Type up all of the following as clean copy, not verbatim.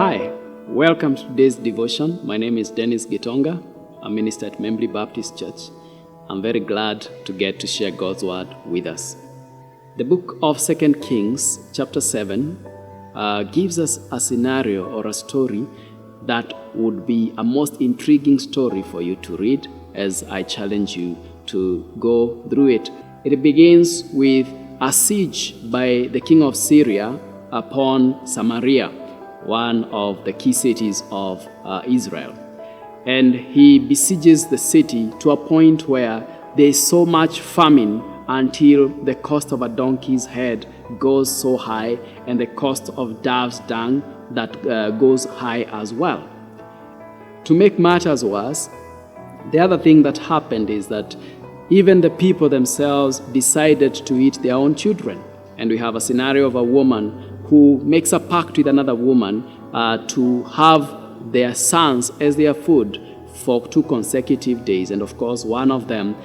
Hi, welcome to today's devotion. My name is Gitonga. I minister at Membly Baptist Church. I'm very glad to get to share God's word with us. The book of 2 Kings, chapter 7, gives us a scenario or a story that would be a most intriguing story for you to read as I challenge you to go through it. It begins with a siege by the king of Syria upon Samaria, one of the key cities of Israel. And he besieges the city to a point where there is so much famine until the cost of a donkey's head goes so high and the cost of dove's dung that goes high as well. To make matters worse, the other thing that happened is that even the people themselves decided to eat their own children. And we have a scenario of a woman who makes a pact with another woman to have their sons as their food for 2 consecutive days. And of course, one of them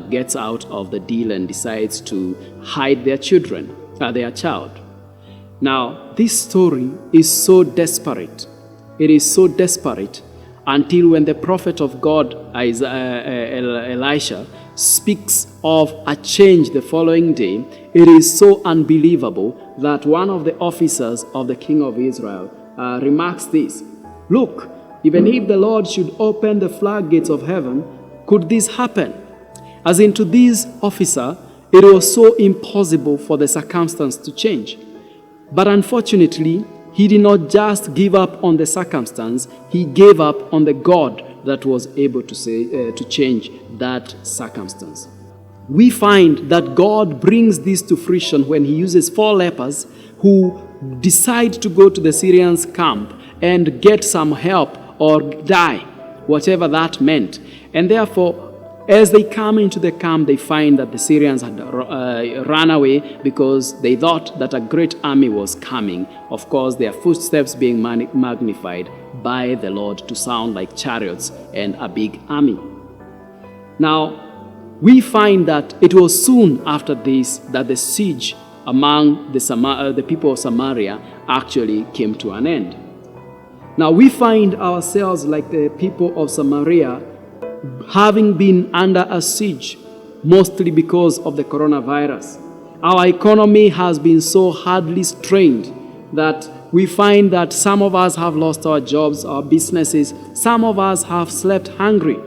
gets out of the deal and decides to hide their child. Now, this story is so desperate. It is so desperate until when the prophet of God, Elisha, speaks of a change the following day. It is so unbelievable that one of the officers of the king of Israel remarks this: "Look, even if the Lord should open the floodgates of heaven, could this happen?" As in, to this officer, it was so impossible for the circumstance to change. But unfortunately, he did not just give up on the circumstance, he gave up on the God that was able to change that circumstance. We find that God brings this to fruition when he uses 4 lepers who decide to go to the Syrians' camp and get some help or die, whatever that meant. And therefore, as they come into the camp, they find that the Syrians had run away because they thought that a great army was coming. Of course, their footsteps being magnified by the Lord to sound like chariots and a big army. Now, we find that it was soon after this that the siege among the people of Samaria actually came to an end. Now, we find ourselves like the people of Samaria, having been under a siege, mostly because of the coronavirus. Our economy has been so hardly strained that we find that some of us have lost our jobs, our businesses. Some of us have slept hungry.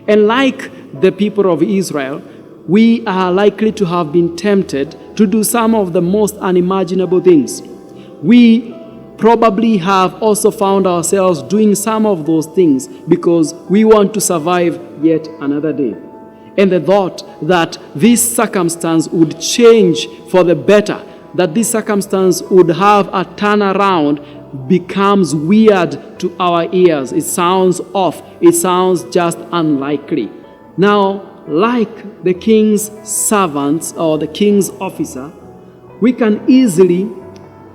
And like the people of Israel, we are likely to have been tempted to do some of the most unimaginable things. We probably have also found ourselves doing some of those things because we want to survive yet another day. And the thought that this circumstance would change for the better, that this circumstance would have a turnaround, becomes weird to our ears. It sounds off. It sounds just unlikely. Now, like the king's servants or the king's officer, we can easily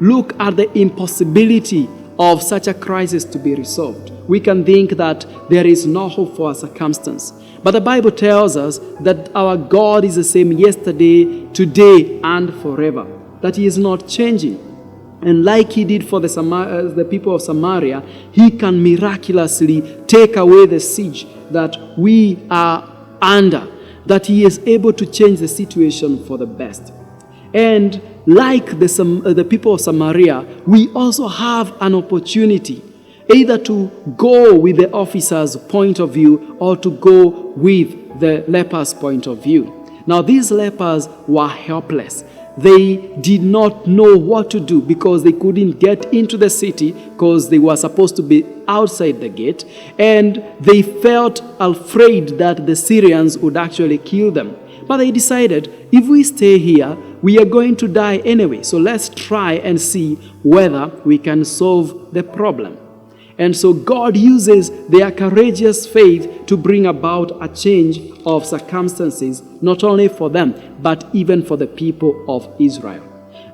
look at the impossibility of such a crisis to be resolved. We can think that there is no hope for a circumstance. But the Bible tells us that our God is the same yesterday, today, and forever. That he is not changing. And like he did for the people of Samaria, he can miraculously take away the siege that we are under. That he is able to change the situation for the best. And like the people of Samaria, we also have an opportunity either to go with the officer's point of view or to go with the leper's point of view. Now, these lepers were helpless. They did not know what to do because they couldn't get into the city because they were supposed to be outside the gate, and they felt afraid that the Syrians would actually kill them. But they decided, if we stay here, we are going to die anyway. So let's try and see whether we can solve the problem. And so God uses their courageous faith to bring about a change of circumstances, not only for them, but even for the people of Israel.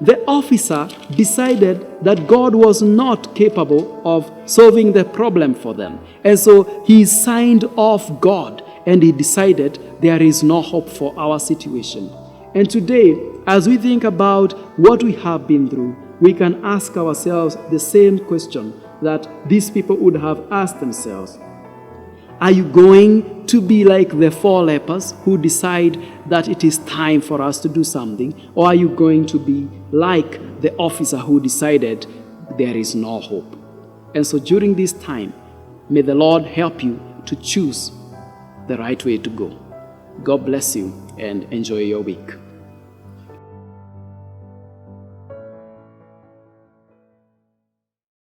The officer decided that God was not capable of solving the problem for them. And so he signed off God, and he decided there is no hope for our situation. And today, as we think about what we have been through, we can ask ourselves the same question that these people would have asked themselves. Are you going to be like the 4 lepers who decide that it is time for us to do something? Or are you going to be like the officer who decided there is no hope? And so during this time, may the Lord help you to choose the right way to go. God bless you and enjoy your week.